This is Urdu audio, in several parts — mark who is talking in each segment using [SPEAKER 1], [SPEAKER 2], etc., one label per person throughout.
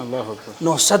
[SPEAKER 1] 900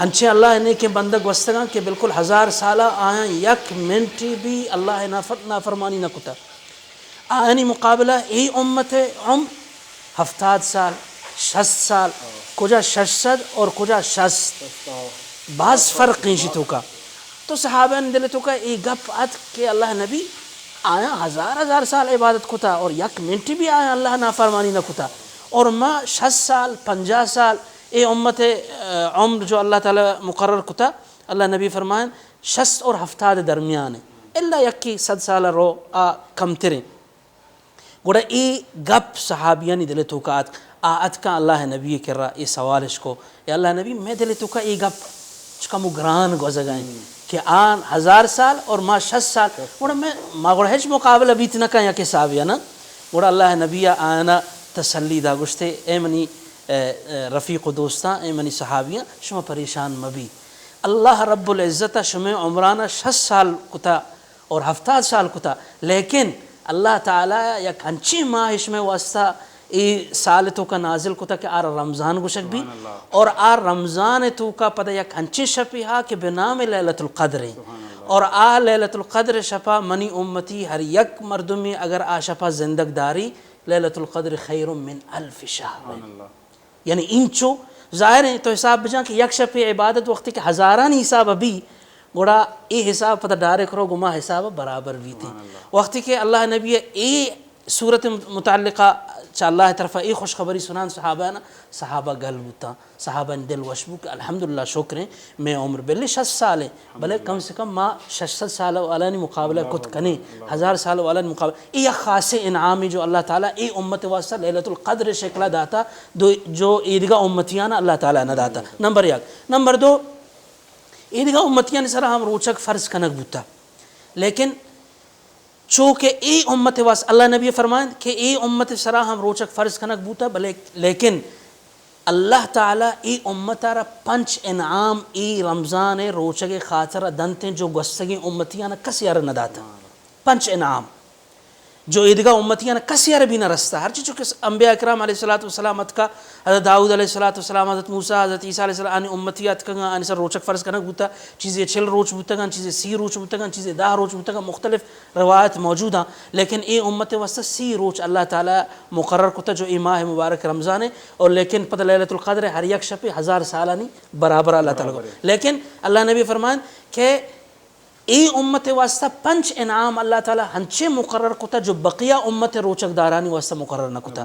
[SPEAKER 1] ہنچے اللہ نے کے بندگ وستگاں کہ بالکل 1000 سالہ آیاں یک منٹی بھی اللہ نافرمانی نہ کتا. آنی مقابلہ ای امت عمر 70 سال 60 سال کجا 600 اور کجا 60 بعض فرق کینشی تو کا. تو صحابہ نے دل تو کا ای گپ ات کہ اللہ نبی آیا 1000 سال عبادت کتا اور یک منٹی بھی آیا اللہ نافرمانی نہ کتا. اور ما 60 سال 50 سال اے امت عمر جو اللہ تعالی مقرر کتا اللہ نبی فرمائیں 60 اور 70 درمیان ہے اللہ یکی 100 سال رو کم تریں. گوڑا ای گپ صحابیانی دل تو کا ات کا اللہ نبی کر رہا یہ سوالش کو یا اللہ نبی میں دل تو کا ای گپ چکا مو گران گوزگائیں کہ آن 1000 سال اور ما 60 سال. گوڑا میں ما گوڑا ہیچ مقابلہ بیت نہ کہیں یا کہ صحابیہ نا. گوڑا اللہ نبی آنا تسلی دا گشتے اے منی رفیق و دوستاں اے منی صحابیاں شما پریشان مبی. اللہ رب العزت شما عمرانہ 60 سال کتا اور 70 سال کتا لیکن اللہ تعالیٰ یک ہنچی ماہ شما واسطہ ای سال تو کا نازل کتا کہ آر رمضان گشک بھی اور آر رمضان تو کا پتہ یک ہنچی شپی ہا کہ بنام لیلت القدر اور لیلت القدر شپا منی امتی ہر یک مردمی اگر شپا زندگ داری لیلت القدر خیر من 1000 شہر. یعنی انچو ظاہر ہے تو حساب بجان کہ یک شب عبادت وقتی کہ ہزاران حساب ابھی گوڑا ای حساب پتہ ڈارے کرو گما حساب برابر بھی تھی. وقتی کہ اللہ نبی ای صورت متعلقہ چا اللہ طرف ای خوشخبری سنان صحابہ نا صحابہ گل بوتا صحابہ دل وشبو کہ الحمدللہ شکریں میں عمر بلے 60 سال ہیں بلے کم سے کم ما 600 سال والا مقابلہ کت کنے 1000 سال والا مقابلہ. ای خاص انعامی جو اللہ تعالیٰ ای امت واسطہ لیلت القدر شکلہ داتا جو عیدگاہ امتیانا اللہ تعالیٰ نہ داتا. نمبر 1. نمبر 2 عیدگاہ امتیان سرا ہم روچک فرض کنک بوتا لیکن چونکہ ای امت واس اللہ نبی فرمائیں کہ ای امت سرا ہم روچک فرض کنک بوتا لیکن اللہ تعالیٰ ای امت را 5 انعام ای رمضان روچک خاطر دنتے جو گستگی امتیانا کسی ار نہ داتا. 5 انعام جو عیدگاہ امتیانا کسی ار بھی نہ رستا ہر چیز چونکہ انبیاء اکرام علیہ السلام کا حضرت داؤد علیہ السلام حضرت موسیٰ حضرت عیسیٰ علیہ السلام امتیات کا آنے سر روچک فرض کنک بوتا چیزیں 6 روچ بوتا گا چیزیں 30 روچ بوتا گا چیزیں 10 روچ بوتا گا مختلف روایت موجود ہیں لیکن ای امت واسطہ 30 روچ اللہ تعالیٰ مقرر کتا جو ای ماہ مبارک رمضان ہے. اور لیکن پتہ لیلت القدر ہر یک شب 1000 سالانی برابر اللہ تعالیٰ کو. لیکن اللہ نبی فرمائیں کہ ای امت واسطہ 5 انعام اللہ تعالیٰ ہنچے مقرر کتا جو بقیہ امت روچک دارانی واسطہ مقرر نہ کتا.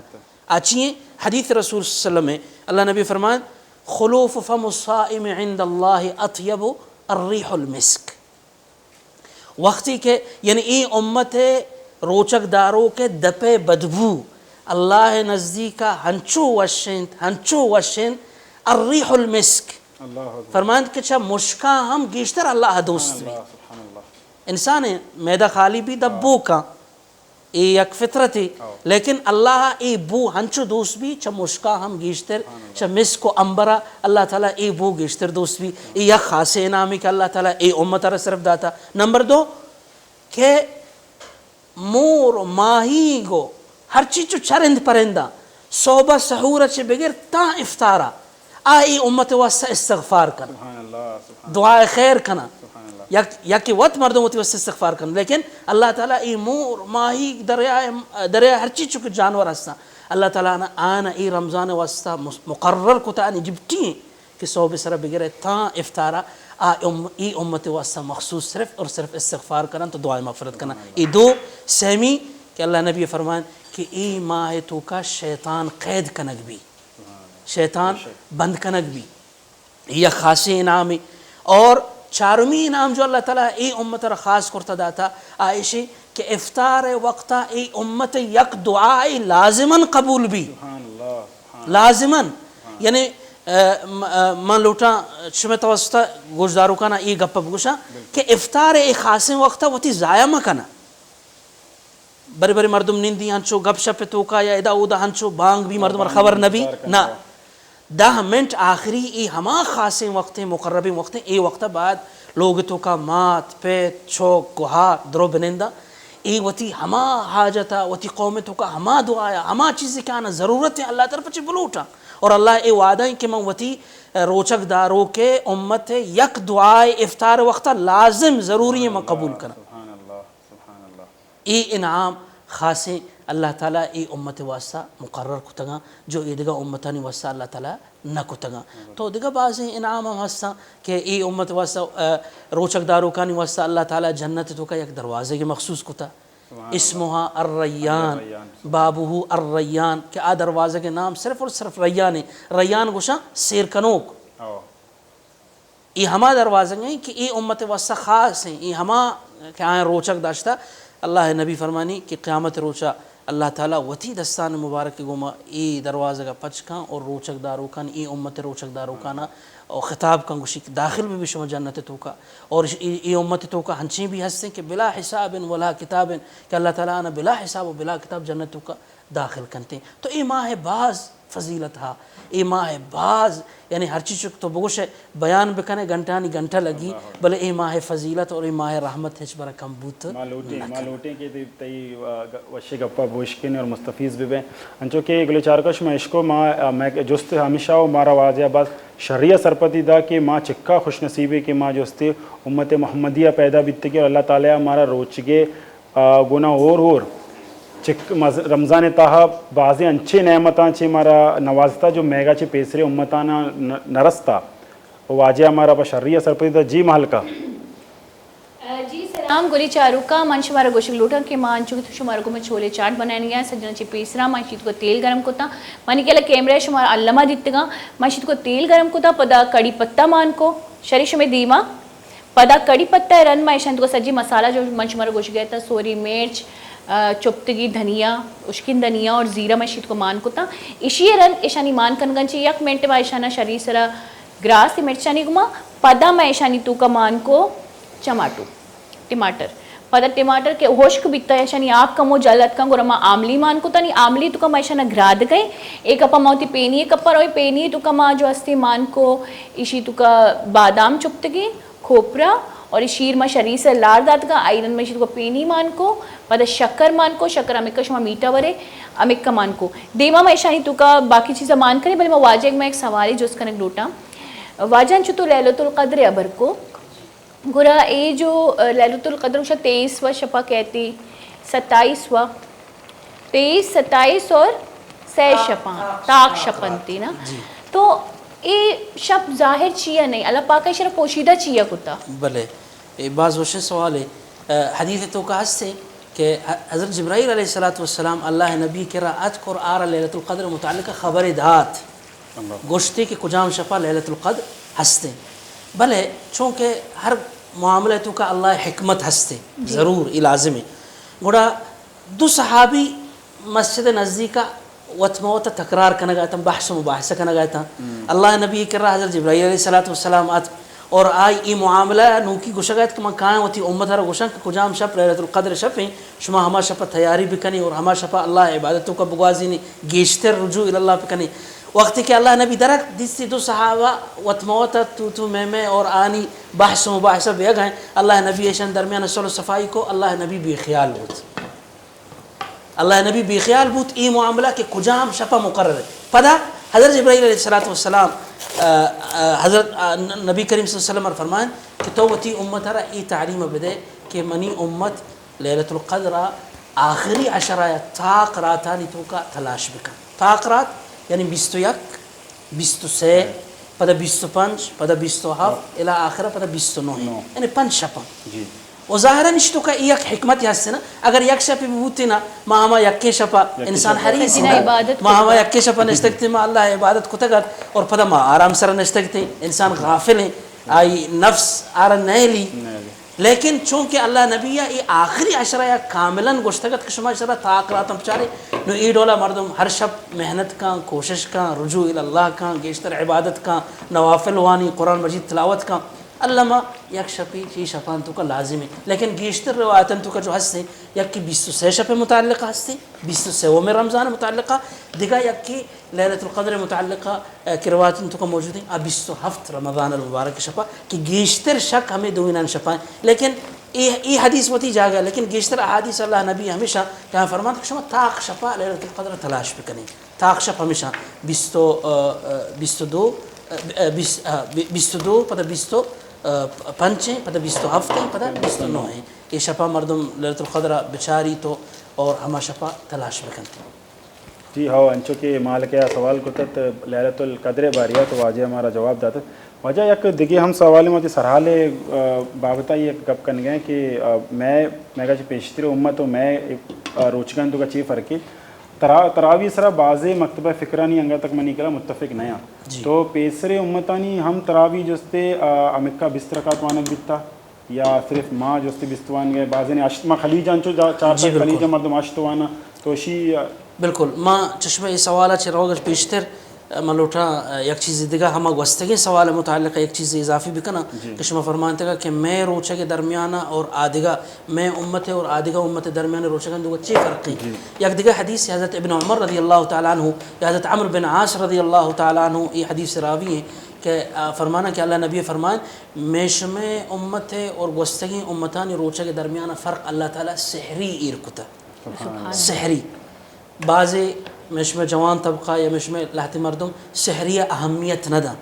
[SPEAKER 1] آچیے حدیث رسول صلی اللہ علیہ وسلم میں اللہ نبی فرمائیں خلوف فم الصائم عند اللہ اطیب الریح المسک. وقتی کہ یعنی ای امت روچک داروں کے دپے بدبو اللہ نزدیکا ہنچو وشن الریح المسک. فرمائیں کہ چا مشکا ہم گیشتر اللہ دوست بھی انسان میدہ خالی بھی دبو کا ای یک فطرتی لیکن اللہ ای بو ہنچو دوست بھی چا مشکا ہم گیشتر چا مسک و امبرا اللہ تعالیٰ ای بو گیشتر دوست بھی ای یک خاص انعامی کہ اللہ تعالیٰ ای امت را صرف داتا. نمبر 2 کہ مور ماہی گو ہر چیز چو چرند پرندہ صوبہ سحورہ چے بغیر تا افطارہ آئی امت واسطہ استغفار کرنا دعائے خیر کرنا یا کہ وقت مردوں ہوتی واسطہ استغفار کرنا. لیکن اللہ تعالیٰ ای مور ماہی دریا ہر چیز چکے جانور ہستا اللہ تعالیٰ آنا ای رمضان واسطہ مقرر کتا آنی جبتی کہ صوبہ سرہ بگرے تا افطارہ ای امت واسطہ مخصوص صرف اور صرف استغفار کرنا تو دعائے مغفرت کرنا. ای 2 سہمی کہ اللہ نبی فرمائیں کہ ای ماہ تو کا شیطان قید کنک بھی شیطان بند کنک بھی یہ خاصی انعامی. اور 4ویں انعام جو اللہ تعالیٰ ای امت را خاص کرتا داتا آئیشی کہ افطار وقتا ای امت یک دعائی لازماً قبول بھی لازماً. یعنی من لوٹا شمی توسطہ گوشدارو کنا ای گپا بگوشا کہ افطار ای خاصی وقتا وہ تی ضائع مکنا بری بری مردم نیندی ہنچو گپ شپ توکا یا ادا اودا ہنچو بانگ بھی مردم خبر نبی نا 10 منٹ آخری ای ہما خاصیں وقت مقربی وقت ای وقت بعد لوگ تو کا مات پیت چوک گہا درو بنندہ ای وتی ہما حاجتا وتی قوم تو کا ہما دعایا ہما چیزیں کہ آنا ضرورت ہے اللہ طرف چی بلوٹا اور اللہ اے وعدہ ہے کہ من وتی روچک دارو کے امت یک دعائے افطار وقتہ لازم ضروری ہے من قبول کرنا.
[SPEAKER 2] سبحان اللہ سبحان اللہ.
[SPEAKER 1] ای انعام خاصیں اللہ تعالیٰ ای امت واسطہ مقرر کتگا جو ای دیگا امتانی واسطہ اللہ تعالیٰ نہ کتگا. تو دیگا بعض انعام ہم ہستا کہ ای امت واسطہ روچک دارو کانی واسطہ اللہ تعالیٰ جنت تو کا یک دروازے کے مخصوص کتا اسمہا الریان بابہو الریان کہ آ دروازے کے نام صرف اور صرف ریان ہے. ریان گوشا سیر کنوک ای ہما دروازے ہیں کہ ای امت واسطہ خاص ہیں. ای ہما کہ آئیں روچک داشتا اللہ نبی فرمانی کہ قیامت روچا اللہ تعالیٰ وتی دستان مبارک گوما ای دروازہ کا پچ کان اور روچک دارو کان ای امت روچک دارو کانا اور خطاب کان گوشی داخل بھی شما جنت تو کا اور ای امت تو کا ہنچیں بھی ہستے کہ بلا حساب ولا کتاب کہ اللہ تعالیٰ نے بلا حساب و بلا کتاب جنت تو کا داخل کرتے. تو ای ماہ بعض فضیلت ہا ای ماہ بعض یعنی ہر چیز تو بگوش بیان بکنے گھنٹانی گھنٹہ لگی بلے ای ماہ فضیلت اور ای ماہ رحمت ہچ برا کم بوت
[SPEAKER 2] مالوٹیں کہ تی وشی گپا بوشکن اور مستفیض بھی بیں انچو کہ گلے چارکش میں عشقو میں جست ہمیشہ و مارا واضح بعض شریعہ سرپتی دا کہ ماں چکا خوش نصیبی کہ ماں جستے امت محمدیہ پیدا بیتے کہ اور اللہ تعالیٰ ہمارا روچگے گناہ اور رمضان تاہا بعضی انچے نعمتاں چھے مارا نوازتا جو میگا چھے پیسرے امتانا نرستا واجہ ہمارا بشریہ سرپتی دا جی محل کا
[SPEAKER 3] جی سلام گولی چارو کا من شمارا گوشک لوٹا کہ مان چکے تو شمارا کو میں چھولے چاٹ بنائیں گیا سجنا چی پیسرا من شید کو تیل گرم کوتا مانی کہ اللہ کیمرہ شمارا علمہ دیتے گا من شید کو تیل گرم کوتا پدا کڑی پتہ مان کو شریش میں دیما پدا کڑی پتہ رن میں شند کو سجی مسالہ جو من شمارا گوش گیا تھا سوری مرچ چپتگی دھنیا اشکن دھنیا اور زیرہ مشید کو مان کتا اشی رن ایشانی مان کنگنچی یک منٹ با ایشانا شری سرا گراس تی مرچانی گما پدا میں ایشانی تو کا مان کو چماٹو ٹماٹر پدا ٹماٹر کے ہوشک بیتا ایشانی آپ کا مو جلد کن گو رما آملی مان کتا نی آملی تو کا میں ایشانا گراد گئی ایک اپا موتی پینی ایک اپا روی پینی تو کا ماں جو ہستی مان کو اشی تو کا بادام چپتگی کھوپرا اور شیر میں شری سے لار داد کا آئرن میں شیر کو پینی مان کو پدا شکر مان کو شکر امکا شما میٹا ورے امکا مان کو دیما میں شانی تو کا باقی چیزیں مان کریں بلے میں واجہ میں ایک سوالی جو اس کا نک لوٹا واجہ انچو تو لیلت القدر ابر کو گورا اے جو لیلت القدر شا 23 شپا کہتی 27 23 27 اور 6 شپاں تاک شپنتی نا تو اے شب ظاہر چیا نہیں اللہ پاک شرف پوشیدہ چیا کتا
[SPEAKER 1] بلے بعض وشن سوال ہے حدیث تو کا ہستے کہ حضرت جبرائیل علیہ السلام اللہ نبی کے رات کو آرہ لیلت القدر متعلقہ خبر دات گوشتے کہ کجام شفا لیلت القدر ہستے بلے چونکہ ہر معاملہ تو کا اللہ حکمت ہستے ضرور لازم ہے گوڑا دو صحابی مسجد نزدیکہ وتموت تکرار کرنا گیا تھا بحث و مباحثہ کرنا گیا تھا اللہ نبی کر رہا حضرت جبرائیل علیہ السلام آت اور آئی ای معاملہ نوکی گوشہ گیا کہ من کہاں ہوتی امت ہر گوشہ کہ کجام شپ لیلت القدر شپ ہیں شما ہما شپا تیاری بکنی اور ہما شپا اللہ عبادتوں کا بگوازی نہیں گیشتر رجوع اللہ بکنی وقتی کہ اللہ نبی درک دیستی دو صحابہ وتموت تو میں اور آنی بحث و مباحثہ بے گئے اللہ نبی ایشان درمیان صلح و صفائی کو اللہ نبی بے خیال ہوت اللہ نبی بے خیال بوت ای معاملہ کہ کجام شپا مقرر ہے پدا حضرت جبرائیل علیہ السلام حضرت نبی کریم صلی اللہ علیہ وسلم فرمائیں کہ تو وتی امت ہرا ای تعلیم بدے کہ منی امت لیلت القدر آخری عشرہ تاق راتانی تو کا تلاش بکن تاق رات یعنی 21 23 پدا 25 پدا 27 الى آخرہ پدا 29 یعنی 5 شپا و ظاہرا نشتو کا ایک حکمت ہستے نا اگر یک شپی بوتی نا ما ہما یک شپا انسان حریص ما ہما یک شپا نشتگتے ما اللہ عبادت کو تگت اور پدا ما آرام سر نشتگتے انسان غافل ہیں آئی نفس آرام نہیں لی لیکن چونکہ اللہ نبی ای آخری عشرہ یا کاملاً گوشتگت کشما عشرہ تاقراتم پچارے نو ای ڈولا مردم ہر شب محنت کا کوشش کا رجوع اللہ کا گیشتر عبادت کا نوافل وانی قرآن مجید تلاوت کا علامہ یک شپی چی شپان تو کا لازم ہے لیکن گیشتر روایتن تو کا جو ہستے یک کی 23 شپ متعلقہ ہستے 23 میں رمضان متعلقہ دیگا یک کی لیلت القدر متعلقہ کی روایتن تو کا موجود ہیں 27 رمضان المبارک شپا کہ گیشتر شک ہمیں دوینان شپائیں لیکن ای حدیث وتی جاگا لیکن گیشتر احادیث اللہ نبی ہمیشہ کہاں فرماتا کہ شما تاق شپا لیلۃ القدر تلاش بکنیں. تاق شپ ہمیشہ 22 پتہ 25 پتہ 27 پتہ 29 ہیں. یہ شپا مردم لیلۃ القدر بچاری تو اور ہما شپا تلاش بکنتے.
[SPEAKER 2] جی ہاں انچو کہ مال کیا سوال کو تت لیلۃ القدر باریہ تو واجہ ہمارا جواب داتا وجہ یک دیگه ہم سوال میں سرحال بابتا یہ گپ کن گئے کہ میں کا پیشتر امت و میں روچگن تو کا چی فرقی تراوی سرا بعض مکتبہ فکرانی انگا تک منی کرا متفق نیا تو پیسر امتانی ہم تراوی جستے امکہ بسترکات وانک بیتا یا صرف ماں جستے بستوان گئے بعض نے اشتما خلیجان چو چار تک خلیجہ مردم اشتوانا تو شی
[SPEAKER 1] بالکل ماں چشمہ یہ سوالہ چھ روگش پیشتر ملوٹا یک چیز دیگا ہما گوستگی سوال متعلق ایک چیز اضافی بکنا کہ شما فرمانتے گا کہ میں روچہ کے درمیانہ اور آدھگا میں امت اور آدھگا امت درمیانہ روچہ کے دو چی فرقی. یک دیگا حدیث حضرت ابن عمر رضی اللہ تعالیٰ عنہ یا حضرت عمر بن عاص رضی اللہ تعالیٰ عنہ یہ حدیث راوی ہے کہ فرمانا کہ اللہ نبی فرمائیں میشم امت اور گوستگی امتانی روچہ کے درمیانہ فرق اللہ تعالیٰ سحری ایرکتا. سحری بعض مشمع جوان طبقہ یا مشمع لہتی مردم سحریہ اہمیت نہ دا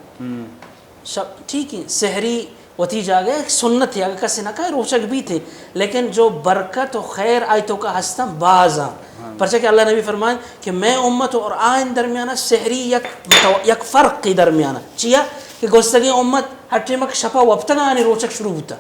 [SPEAKER 1] ٹھیک ہے سحری وتی جاگے سنت ہے اگر کسی نہ کہے روچک بھی تھے لیکن جو برکت و خیر آیتوں کا ہستم بعضاں پرچہ کہ اللہ نبی فرمائیں کہ میں امت اور آئین درمیانہ سحری یک فرق کی درمیانہ چیا کہ گوستگی امت ہٹی مک شپا وقتگا آنی روچک شروع ہوتا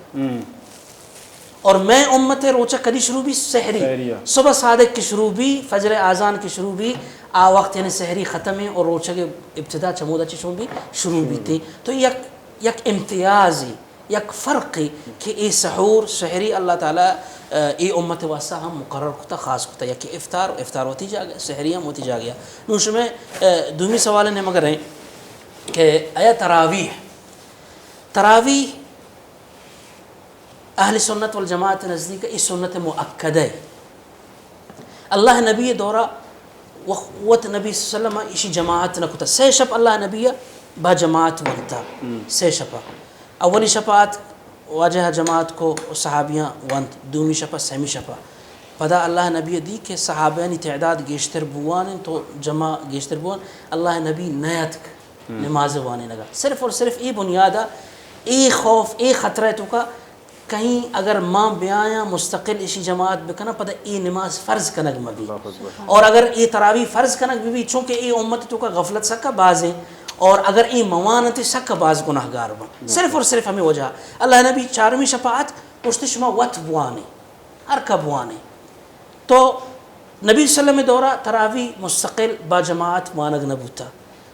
[SPEAKER 1] اور میں امت روچک کدی شروع بھی سحری صبح صادق کی شروع بھی فجر آذان کی شروع بھی آ وقت یعنی سحری ختم ہے اور روچک ابتدا چمودہ چی شروع بھی تھی. تو یک امتیازی یک فرقی کہ ای سحور سحری اللہ تعالیٰ ای امت واسطہ ہم مقرر کتا خاص کتا یا کہ افطار ہوتی جا گیا سحری ہم ہوتی جا گیا. نوش میں دومی سوال نے مگر ہیں کہ آیا تراویح اہل سنت والجماعت نزدیک اس سنت مؤکد ہے. اللہ نبی دورہ وقت نبی صلی اللہ علیہ وسلم اسی جماعت نکتا سے شب اللہ نبی با جماعت ونتا سے شپا اولی شپات واجہ جماعت کو صحابیاں ونت دومی شپا سیمی شپا پدا اللہ نبی دی کہ صحابیانی تعداد گیشتر بوان تو جمع گیشتر بوان اللہ نبی نیت نماز وانے لگا صرف اور صرف ای بنیادہ ای خوف ای خطرہ تو کا کہیں اگر ماں بیایا مستقل اسی جماعت بکنا پتہ ای نماز فرض کنگ مبی اور اگر ای تراویح فرض کنگ بھی چونکہ ای امت تو کا غفلت سکا باز ہیں اور اگر ای موانت سکا باز گناہگار بن صرف اور صرف ہمیں وجہ اللہ نبی چارمی شفاعت پشت شما وط بوانے ہر کا بوانے تو نبی صلی اللہ علیہ وسلم دورہ تراویح مستقل با جماعت مانگ نبوتا.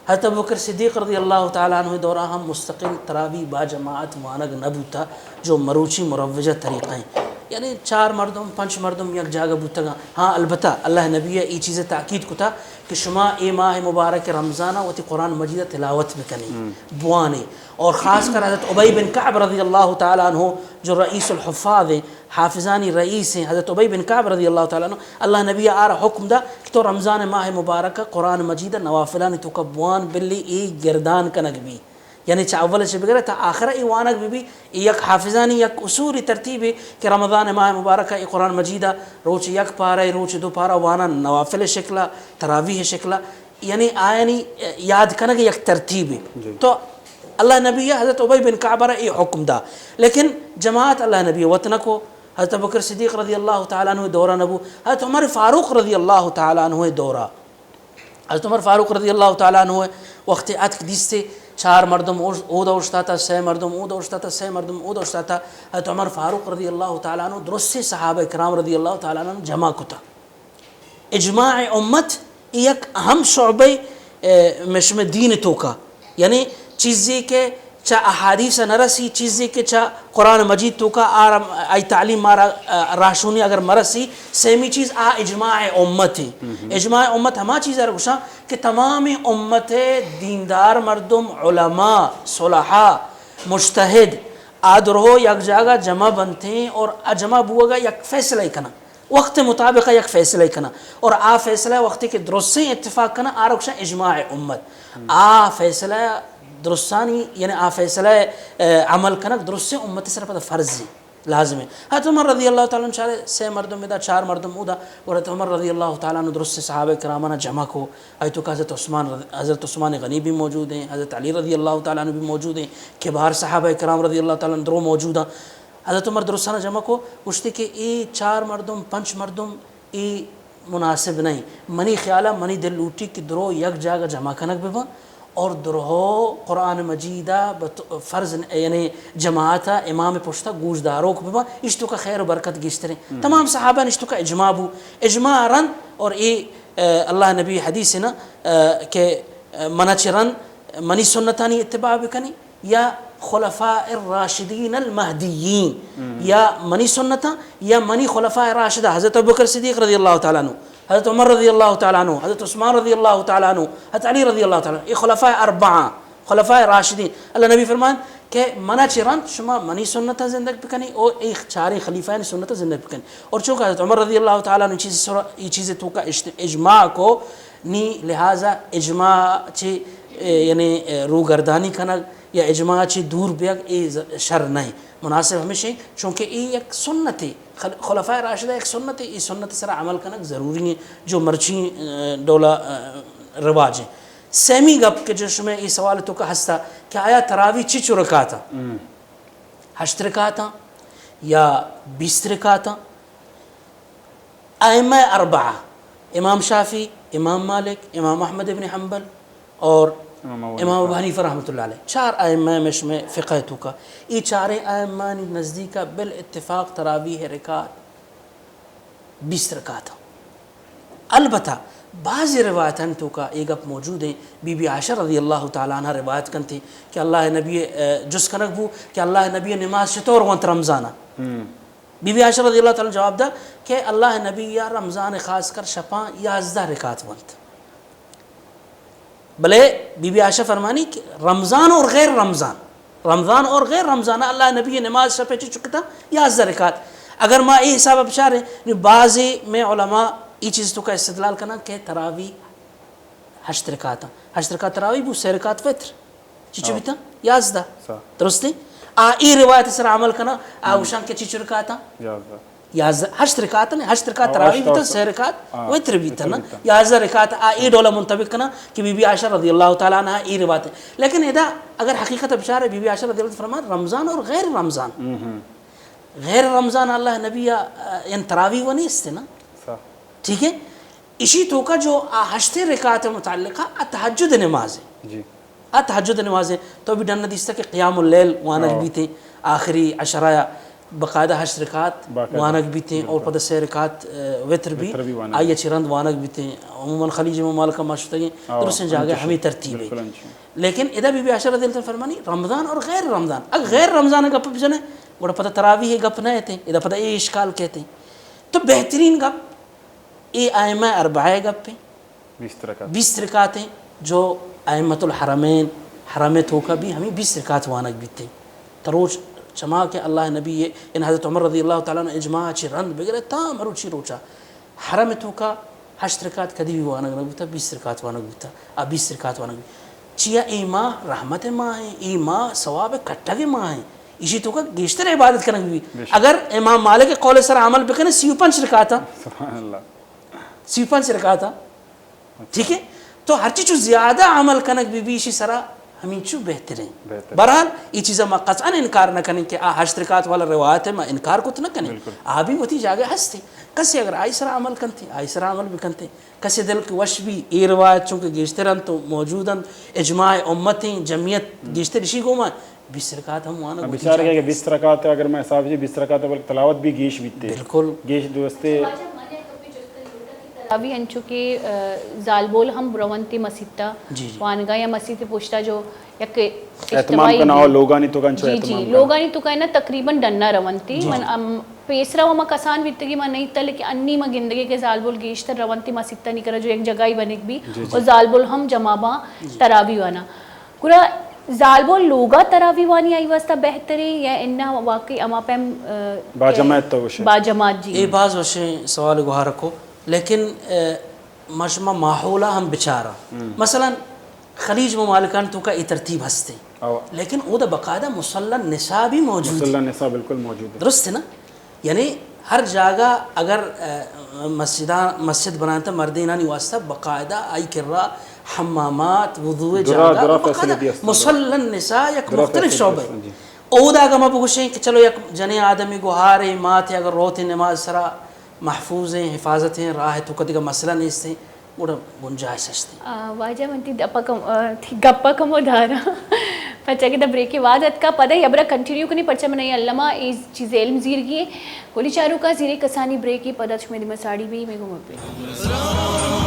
[SPEAKER 1] حضرت ابوبکر صدیق رضی اللہ تعالیٰ عنہ دورہ ہم مستقل تراویح با جماعت مانگ نبوتا جو مروچی مروجہ طریقہ ہیں یعنی 4 مردم 5 مردم یک جاگہ بوتا گا. ہاں البتہ اللہ نبی ای چیز تاکید کو تھا کہ شما اے ماہ مبارک رمضانہ وتی قرآن مجید تلاوت بکنی بوانے اور خاص کر حضرت ابی بن کعب رضی اللہ تعالیٰ عنہ جو رئیس الحفاظ ہیں حافظانی رئیس ہیں حضرت ابی بن کعب رضی اللہ تعالیٰ عنہ اللہ نبی آرہ حکم دا کہ تو رمضان ماہ مبارک قرآن مجید نوافلانی تو کا بوان بلی ای گردان کنگ بھی یعنی چا اول سے بگرے تا آخرہ ای وانک بھی یک حافظانی یک اصولی ترتیب ہے کہ رمضان ماہ مبارکہ ای قرآن مجیدہ روچ یک پارہ روچ 2 پارہ وانا نوافل شکلہ تراویح شکلہ یعنی آئینی یاد کنگ یک ترتیب ہے. تو اللہ نبی حضرت ابی بن کعب ای حکم دا لیکن جماعت اللہ نبی وطن کو حضرت ابوبکر صدیق رضی اللہ تعالیٰ عنہ دورہ نبو حضرت عمر فاروق رضی اللہ تعالیٰ عنہ دورہ حضرت عمر فاروق رضی اللہ تعالیٰ عنہ وقت عتق دیستے 4 مردم او دوشتا تھا 6 مردم او دوشتا تھا 6 مردم او دوشتا تھا حضرت عمر فاروق رضی اللہ تعالیٰ عنہ درست سے صحابہ کرام رضی اللہ تعالیٰ عنہ جمع کتا. اجماع امت یک اہم شعبہ مشم دین تو کا یعنی چیزی کے چا احادیث نرسی چیزی کے چا قرآن مجید تو کا آئی تعلیم مارا راشونی اگر مرسی سیمی چیز اجماع امت ہے. اجماع امت ہما چیز ہے رکشاں کہ تمام امت دیندار مردم علماء صلحاء مجتہد آدرہو یک جاگہ جمع بنتے ہیں اور جمع بوگا یک فیصلہ کنا وقت مطابق یک فیصلہ کنا اور فیصلہ وقتی کے درست سے اتفاق کنا رکشاں اجماع امت فیصلہ درستانی یعنی فیصلہ عمل کنک درست سے امت سر پتہ فرض ہے لازم ہے. حضرت عمر رضی اللہ تعالیٰ عنہ چارے سے مردم دا 4 مردم اودا اور حضرت عمر رضی اللہ تعالیٰ عنہ درست صحابہ کرامانہ جمع کو آئی تو کہ حضرت عثمان غنی بھی موجود ہیں, حضرت علی رضی اللہ تعالیٰ عنہ بھی موجود ہیں, کبار صحابہ کرام رضی اللہ تعالیٰ عنہ درو موجود ہیں. حضرت عمر درستانہ جمع کو پوچھتے کہ ای 4 مردم 5 مردم ای مناسب نہیں, منی خیالہ منی دل لوٹی کہ درو یک جاگہ جمع کنک ببا اور درہو قرآن مجیدہ فرض یعنی جماعتا امام پشتا گوش داروں کو ببا اشتو کا خیر و برکت گیشتریں. تمام صحابہ اشتو کا اجماع بو اجماع رن اور اللہ نبی حدیث ہے نا کہ منچ رن منی سنتانی اتباع بکنی یا خلفاء الراشدین المہدیین, یا منی سنتا یا منی خلفاء راشدہ حضرت ابوبکر صدیق رضی اللہ تعالیٰ عنہ, حضرت عمر رضی اللہ تعالیٰ عنہ, حضرت عثمان رضی اللہ تعالیٰ عنہ, حضرت علی رضی اللہ تعالیٰ عنہ. یہ خلفاء 4 خلفاء راشدین. اللہ نبی فرمان کہ منع چران شما منی سنت زندگی بکنی اور ایک 4 خلیفہ نے سنت زندگی بکنی. اور چونکہ حضرت عمر رضی اللہ تعالیٰ عنہ یہ چیزیں تو کا اجماع کو نی لہٰذا اجماع چی یعنی روگردانی کنگ یا اجماع چی دور بیگ ای شر نہیں مناسب ہمیشہ, چونکہ یہ ایک سنت ہے خلفاء راشدہ ایک سنت ہے, یہ سنت سر عمل کنک ضروری ہے جو مرچی ڈولا رواج ہیں. سیمی گپ کے جس میں یہ سوال تو کا ہستا کہ آیا تراوی چی رکعت 8 رکعت یا 20 رکعت؟ ائمہ 4 امام شافعی, امام مالک, امام احمد بن حنبل اور امام ابو حنیفہ رحمۃ اللہ علیہ 4 ائمہ میں فقہ تو کا یہ 4 ائمہ نزدیک بالاتفاق تراویح رکعت 20 رکعت. البتہ بعض روایتاں تو کا ایک گپ موجود ہیں بی بی عائشہ رضی اللہ تعالیٰ عنہ روایت کرتے کہ اللہ نبی جس کنک بو کہ اللہ نبی نماز چطور وانت رمضانہ. بی بی عائشہ رضی اللہ تعالیٰ جواب دا کہ اللہ نبی یا رمضان خاص کر شپاں 11 رکعت وانت. بلے بی بی عائشہ فرمانی کہ رمضان اور غیر رمضان, رمضان اور غیر رمضان اللہ نبی نماز شپے چکتا 11 رکعت. اگر ما یہ حساب بچار ہے بعضی میں علماء یہ چیز تو کا استدلال کرنا کہ تراوی 8 رکعت 8 رکعت تراوی بو 3 رکعت وتر چیچو بیتا 11 درست ہے. ای روایت سر عمل کرنا آوشان کے چیچو رکعت 8 رکعت نہیں 8 رکعت تراوی بیتا 3 رکعت وتر بیتا نا 11 رکعت ای ڈولا منطبق کرنا کہ بی بی عائشہ رضی اللہ تعالیٰ عنہ ای روایت ہے. لیکن ادا اگر حقیقت بشار ہے بی بی عائشہ رضی اللہ فرمان رمضان اور غیر رمضان, غیر رمضان اللہ نبی یعنی تراوی وہ نہیں استے نا, ٹھیک ہے. اسی تو کا جو 8 رکعت متعلقہ تہجد نماز ہے, تہجد نماز ہے تو بھی ڈن دیستا کہ قیام اللیل وانک بھی تھے آخری عشرہ باقاعدہ 8 رکعت وانک بھی تھے اور پتہ 3 رکعت وتر بھی آئیے چرند وانک بھی تھے. عموماً خلیج ممالکہ معاشرتیں درست جاگے ہمیں ترتیب ہے. لیکن ادا بی بی عائشہ رضی اللہ فرمانی رمضان اور غیر رمضان. اگر غیر رمضان گپ جنے بڑا پتہ تراویح گپ نہ تھے ادا پتہ یہ اشکال کہتے ہیں تو بہترین گپ یہ ائمہ 4 گپ پہ 20 رکعت ہیں جو ائمۃ الحرمین حرم تو کا بھی ہمیں 20 رکعت وانک بھی تھے تروج چما کہ اللہ نبی ان حضرت عمر رضی اللہ تعالیٰ نے اجماع چی رند بگرے تا مروچی روچا حرم تو کا 8 رکعت کدی بھی وانک نہ بتا 20 رکعت وانک بتا 20 رکعت وانک چیا ای ماہ رحمت ماہ ہیں, ای ماہ ثواب کٹھا کے ماہ ہیں. اسی تو کا گیشتر عبادت کرنے بھی اگر امام مالک کے قول سر عمل بکنے 35 رکعت سبحان اللہ 35 رکعت ٹھیک ہے. تو ہر چیز زیادہ عمل کنک بھی اسی سرا ہمیں چو بہتر ہیں. بہرحال یہ چیزیں میں قطعاً انکار نہ کریں کہ 8 رکعت والا روایت ہے میں انکار کو تو نہ کریں. بھی ہوتی جاگے ہستے کسی اگر آئی سرا عمل کنتے آئی سرا عمل بھی کنتے کسی دل کی وش بھی یہ روایت چونکہ گیشترن تو موجوداً اجماع امتیں جمعیت گیشتر اسی کو میں 20 رکعت ہم وانا
[SPEAKER 2] بچار کہ 20 رکعت اگر میں حساب سے 20 رکعت تلاوت بھی گیش بیتے
[SPEAKER 1] بالکل
[SPEAKER 2] گیش دوستے
[SPEAKER 3] ابھی انچو کے زالبول ہم برونتی مسیطہ وانگا یا مسیط پوچھتا جو یک
[SPEAKER 2] احتمام کناو لوگانی تو کنچو احتمام
[SPEAKER 3] جی لوگانی تو کہنا تقریباً ڈننا روانتی من پیسرا وما کسان بیتگی من نہیں تا لیکن انی ما گندگی کے زالبول گیشتر روانتی مسیطہ نہیں کرا جو ایک جگہ ہی بنک بھی اور زالبول ہم جمابا تراوی وانا کورا زالبول لوگا تراوی وانی آئی واسطہ بہتری یا انہا واقعی اما پیم
[SPEAKER 2] باجماعت تو وشے
[SPEAKER 3] باجماعت جی
[SPEAKER 1] اے باز وشے سوال گوھا رکھو لیکن مجمع ماحولہ ہم بچارا مثلا خلیج ممالکان تو کا یہ ترتیب ہستے لیکن وہ باقاعدہ مصلی النساء بھی موجود
[SPEAKER 2] صلی اللہ نساء بالکل موجود ہے.
[SPEAKER 1] درست ہے نا. یعنی ہر جگہ اگر مسجد بناتا مردینہ نہیں واسطہ باقاعدہ آئی کر رہا حمامات وضوء جاگہ مصلی النساء یک مختلف شعبہ او دا گما بگوشیں کہ چلو یک جنے آدمی گوہارے مات اگر روتے نماز سرا محفوظ ہیں حفاظت ہیں راہ تو کدی کا مسئلہ نہیں سے بڑا گنجائش ہے.
[SPEAKER 3] واجہ منتی گپا کم ادھارا پچا کہ دا بریک کے بعد کا پتہ ہی ابرا کنٹینیو کنی پرچا منائی علامہ اس چیز علم زیر گیے گولی چاروں کا زیرے کسانی بریک کی پتہ چھ میں دی مساڑی بھی میں گھوم پہ